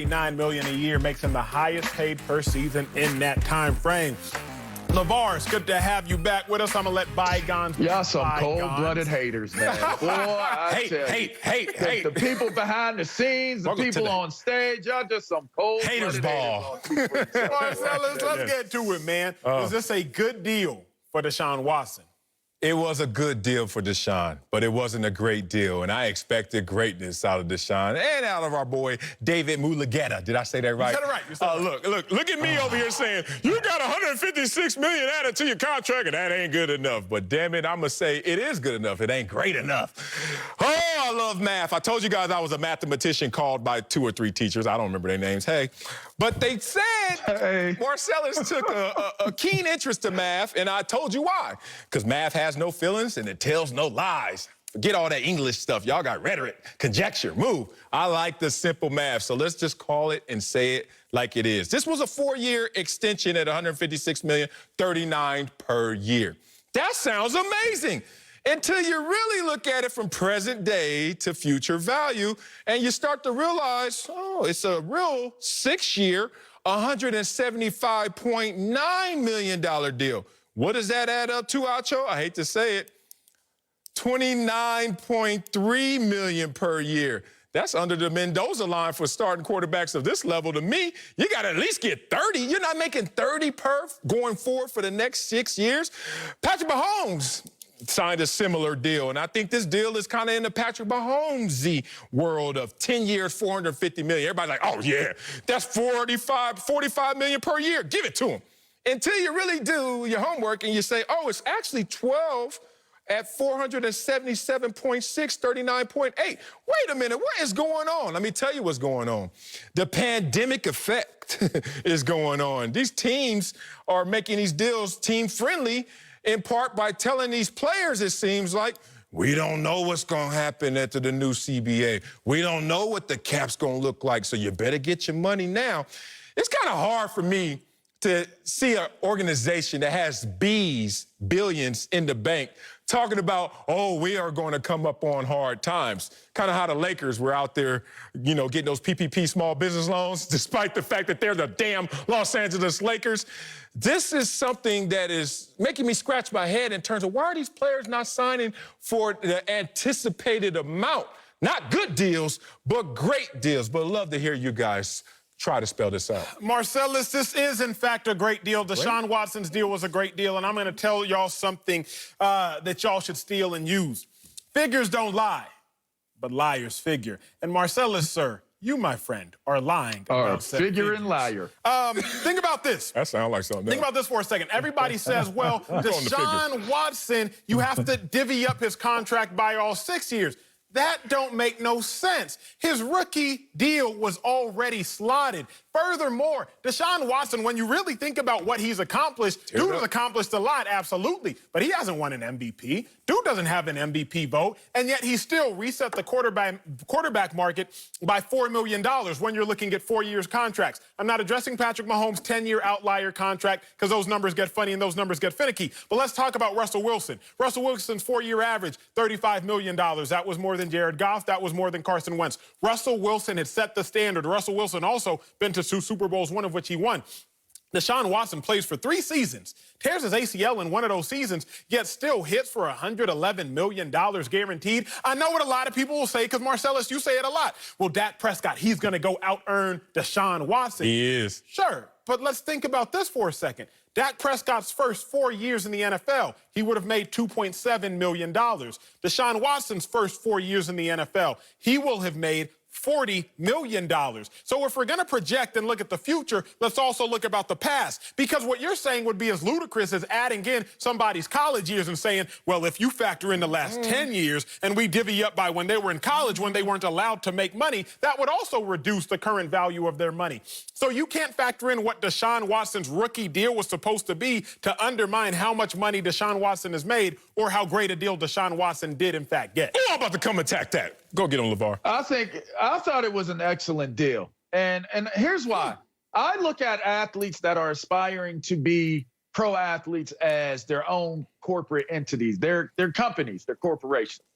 $9 million a year makes him the highest paid per season in that time frame. LeVar, it's good to have you back with us. I'm going to let bygones be Y'all some bygones. cold-blooded haters, man. Boy, I tell you. Hate. The people behind the scenes, the people on stage, y'all just some cold-blooded Haters ball. Marcellus, let's get to it, man. Was this a good deal for Deshaun Watson? It was a good deal for Deshaun, but it wasn't a great deal. And I expected greatness out of Deshaun and out of our boy, David Mulugeta. Did I say that right? You said it right. You said it right. Look at me over here saying, you got $156 million added to your contract, and that ain't good enough. But damn it, I'm going to say it is good enough. It ain't great enough. Oh, I love math. I told you guys I was a mathematician called by 2 or 3 teachers. I don't remember their names. Hey. But they said Marcellus took a keen interest to math, and I told you why. Because math has no feelings and it tells no lies. Forget all that English stuff. Y'all got rhetoric, conjecture, move. I like the simple math, so let's just call it and say it like it is. This was a 4-year extension at $156 million, $39 per year. That sounds amazing until you really look at it from present day to future value, and you start to realize, oh, it's a real 6-year, $175.9 million deal. What does that add up to, Acho? I hate to say it. $29.3 million per year. That's under the Mendoza line for starting quarterbacks of this level. To me, you got to at least get 30. You're not making 30 per going forward for the next 6 years. Patrick Mahomes signed a similar deal, and I think this deal is kind of in the Patrick Mahomes-y world of 10 years, $450 million. Everybody's like, oh, yeah, that's $45 million per year. Give it to him. Until you really do your homework and you say, oh, it's actually 12 at 477.6, 39.8. Wait a minute, what is going on? Let me tell you what's going on. The pandemic effect is going on. These teams are making these deals team-friendly in part by telling these players, it seems like, we don't know what's going to happen after the new CBA. We don't know what the cap's going to look like, so you better get your money now. It's kind of hard for me to see an organization that has billions in the bank talking about, oh, we are going to come up on hard times. Kind of how the Lakers were out there, you know, getting those PPP small business loans, despite the fact that they're the damn Los Angeles Lakers. This is something that is making me scratch my head in terms of why are these players not signing for the anticipated amount? Not good deals, but great deals. But I'd love to hear you guys try to spell this out. Marcellus, this is, in fact, a great deal. Deshaun Watson's deal was a great deal, and I'm going to tell y'all something that y'all should steal and use. Figures don't lie, but liars figure. And Marcellus, sir, you, my friend, are lying about figure and liar. Think about this. That sounds like something. Think about this for a second. Everybody says, well, Deshaun Watson, you have to divvy up his contract by all 6 years. That don't make no sense. His rookie deal was already slotted. Furthermore, Deshaun Watson, when you really think about what he's accomplished, dude has accomplished a lot, absolutely, but he hasn't won an MVP. Dude doesn't have an MVP vote, and yet he still reset the quarterback market by $4 million when you're looking at 4 years contracts. I'm not addressing Patrick Mahomes' 10-year outlier contract because those numbers get funny and those numbers get finicky. But let's talk about Russell Wilson. Russell Wilson's 4-year average, $35 million. That was more than Jared Goff. That was more than Carson Wentz. Russell Wilson had set the standard. Russell Wilson also been to 2 Super Bowls, one of which he won. Deshaun Watson plays for 3 seasons, tears his ACL in one of those seasons, yet still hits for $111 million guaranteed. I know what a lot of people will say, because Marcellus, you say it a lot. Well, Dak Prescott, he's going to go out-earn Deshaun Watson. He is. Sure, but let's think about this for a second. Dak Prescott's first 4 years in the NFL, he would have made $2.7 million. Deshaun Watson's first 4 years in the NFL, he will have made $40 million. So if we're going to project and look at the future, let's also look about the past. Because what you're saying would be as ludicrous as adding in somebody's college years and saying, well, if you factor in the last 10 years and we divvy up by when they were in college, when they weren't allowed to make money, that would also reduce the current value of their money. So you can't factor in what Deshaun Watson's rookie deal was supposed to be to undermine how much money Deshaun Watson has made or how great a deal Deshaun Watson did, in fact, get. Oh, I'm about to come attack that. Go get him, LeVar. I thought it was an excellent deal. And here's why. I look at athletes that are aspiring to be pro athletes as their own corporate entities, their companies, their corporations.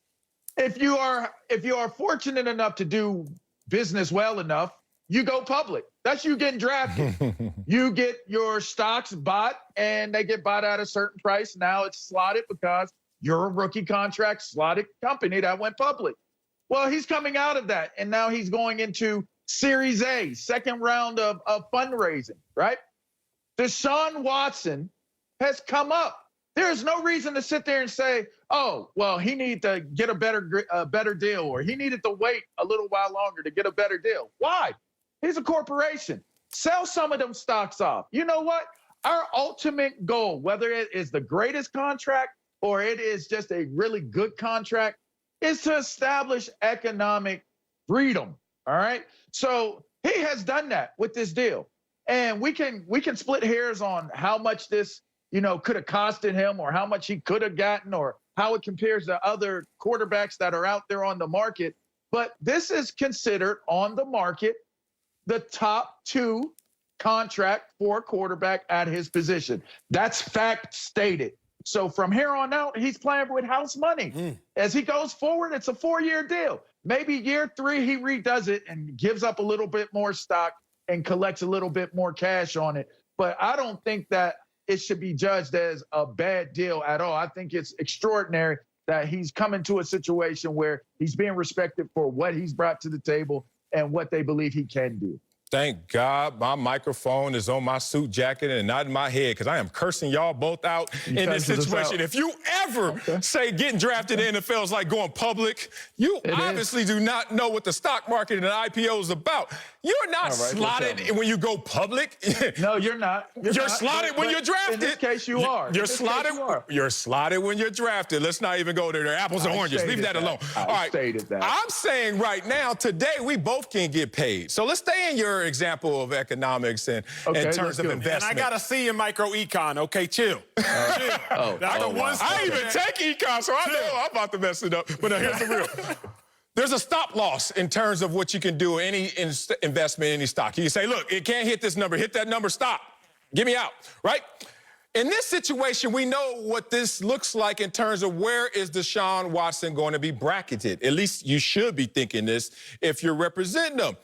If you are fortunate enough to do business well enough, you go public. That's you getting drafted. You get your stocks bought, and they get bought at a certain price. Now it's slotted because you're a rookie contract slotted company that went public. Well, he's coming out of that, and now he's going into Series A, second round of fundraising, right? Deshaun Watson has come up. There is no reason to sit there and say, oh, well, he needed to get a better deal, or he needed to wait a little while longer to get a better deal. Why? He's a corporation. Sell some of them stocks off. You know what? Our ultimate goal, whether it is the greatest contract or it is just a really good contract, is to establish economic freedom. All right. So he has done that with this deal. And we can split hairs on how much this, could have costed him, or how much he could have gotten, or how it compares to other quarterbacks that are out there on the market. But this is considered on the market the top 2 contract for a quarterback at his position. That's fact stated. So from here on out, he's playing with house money. As he goes forward, it's a 4-year deal. Maybe year 3, he redoes it and gives up a little bit more stock and collects a little bit more cash on it. But I don't think that it should be judged as a bad deal at all. I think it's extraordinary that he's coming to a situation where he's being respected for what he's brought to the table and what they believe he can do. Thank God my microphone is on my suit jacket and not in my head, because I am cursing y'all both out in this situation. If you ever say getting drafted in the NFL is like going public, you obviously do not know what the stock market and an IPO is about. You're not slotted when you go public. No, you're not. You're slotted when you're drafted. In this case, you are. You're slotted. You're slotted when you're drafted. Let's not even go there. They're apples and oranges. Leave that alone. All right. I'm saying right now, today, we both can get paid. So let's stay in your example of economics and in terms of investment. And I got to see in micro-econ. Okay, chill. Chill. I even take econ, so I know I'm about to mess it up. But no, here's the real. There's a stop loss in terms of what you can do in any investment in any stock. You can say, look, it can't hit this number. Hit that number, stop. Get me out, right? In this situation, we know what this looks like in terms of where is Deshaun Watson going to be bracketed. At least you should be thinking this if you're representing them.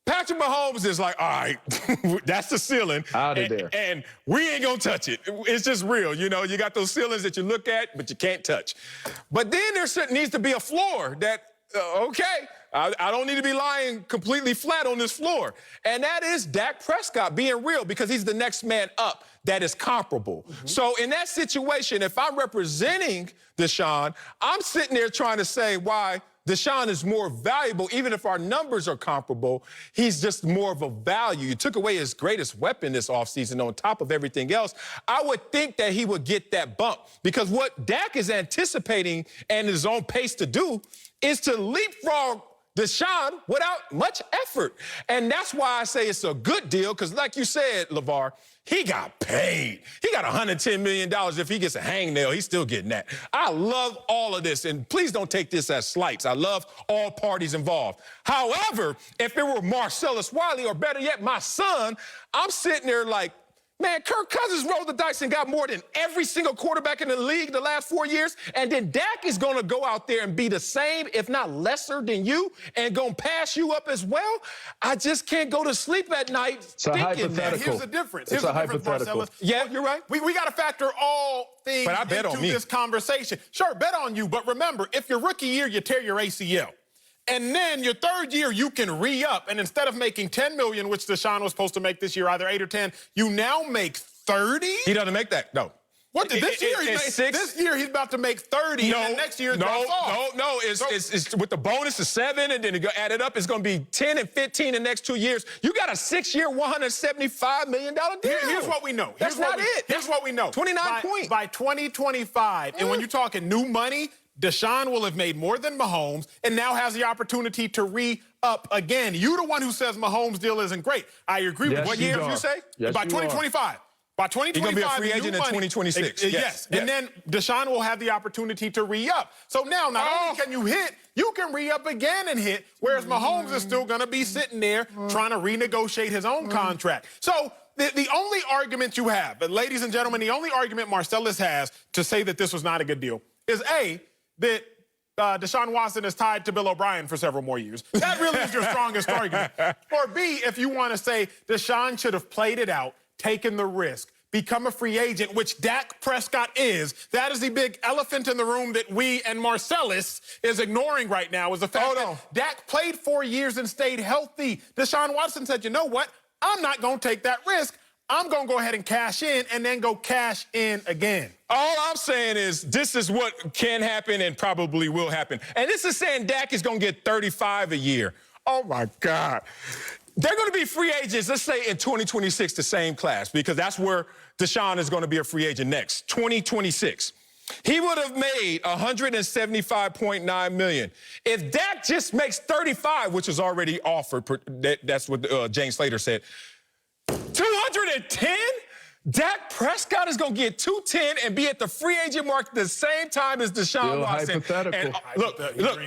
Patrick Mahomes is like, all right, that's the ceiling. Out of there. And we ain't going to touch it. It's just real. You got those ceilings that you look at, but you can't touch. But then there needs to be a floor that, I don't need to be lying completely flat on this floor. And that is Dak Prescott being real, because he's the next man up that is comparable. So in that situation, if I'm representing Deshaun, I'm sitting there trying to say why Deshaun is more valuable. Even if our numbers are comparable, he's just more of a value. You took away his greatest weapon this offseason on top of everything else. I would think that he would get that bump, because what Dak is anticipating and his own pace to do is to leapfrog Deshaun without much effort. And that's why I say it's a good deal, because like you said, LeVar, he got paid. He got $110 million. If he gets a hangnail, he's still getting that. I love all of this, and please don't take this as slights. I love all parties involved. However, if it were Marcellus Wiley, or better yet, my son, I'm sitting there like, man, Kirk Cousins rolled the dice and got more than every single quarterback in the league the last 4 years. And then Dak is going to go out there and be the same, if not lesser than you, and going to pass you up as well. I just can't go to sleep at night thinking that. Here's the difference. It's a hypothetical. Marcellus. Yeah, you're right. We got to factor all things into this conversation. Sure, bet on you. But remember, if your rookie year, you tear your ACL. And then your 3rd year, you can re-up. And instead of making $10 million, which Deshaun was supposed to make this year, either 8 or 10, you now make 30? He doesn't make that, no. What did this year? This year, he's about to make 30. No, and then next year, no. It's with the bonus of 7, and then add it up, it's going to be 10 and 15 the next 2 years. You got a 6-year, $175 million deal. Here's what we know. That's not it. Here's what we know. 29 points. By 2025, and when you're talking new money, Deshaun will have made more than Mahomes and now has the opportunity to re-up again. You're the one who says Mahomes' deal isn't great. I agree with what year you say? Yes, by 2025. By 2025, he's going to be a free agent in 2026. Yes. And then Deshaun will have the opportunity to re-up. So now, not only can you hit, you can re-up again and hit, whereas Mahomes is still going to be sitting there trying to renegotiate his own contract. So the only argument you have, but ladies and gentlemen, the only argument Marcellus has to say that this was not a good deal is, A, that Deshaun Watson is tied to Bill O'Brien for several more years. That really is your strongest argument. Or B, if you want to say Deshaun should have played it out, taken the risk, become a free agent, which Dak Prescott is. That is the big elephant in the room that we and Marcellus is ignoring right now, is the fact that Dak played 4 years and stayed healthy. Deshaun Watson said, you know what? I'm not going to take that risk. I'm going to go ahead and cash in and then go cash in again. All I'm saying is this is what can happen and probably will happen. And this is saying Dak is going to get 35 a year. Oh, my God. They're going to be free agents, let's say in 2026, the same class, because that's where Deshaun is going to be a free agent next, 2026. He would have made $175.9 million. If Dak just makes 35, which is already offered, that's what James Slater said, 210? Dak Prescott is going to get 210 and be at the free agent market at the same time as Deshaun Watson. Hypothetical. And, look,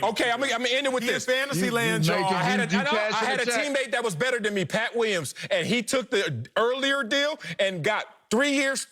okay, I'm going to end it with this. Fantasy land, y'all. I had a teammate that was better than me, Pat Williams, and he took the earlier deal and got 3 years,